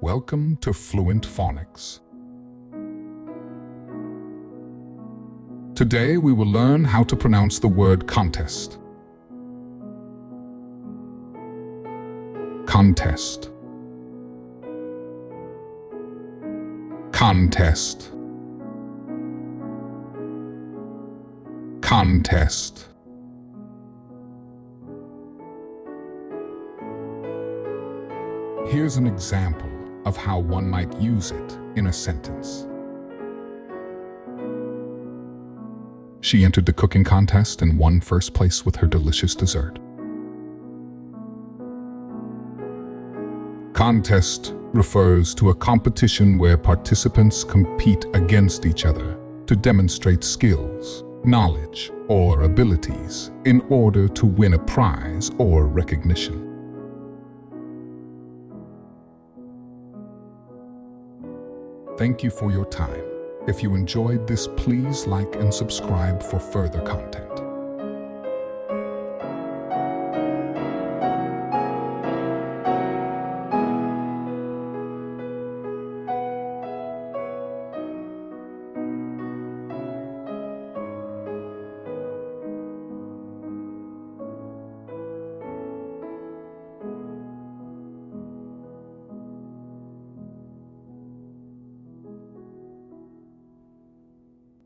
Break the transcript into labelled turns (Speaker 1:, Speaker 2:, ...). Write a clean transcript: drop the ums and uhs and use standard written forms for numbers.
Speaker 1: Welcome to Fluent Phonics. Today we will learn how to pronounce the word contest. Contest. Contest. Contest. Here's an example of how one might use it in a sentence. She entered the cooking contest and won first place with her delicious dessert. Contest refers to a competition where participants compete against each other to demonstrate skills, knowledge, or abilities in order to win a prize or recognition. Thank you for your time. If you enjoyed this, please like and subscribe for further content.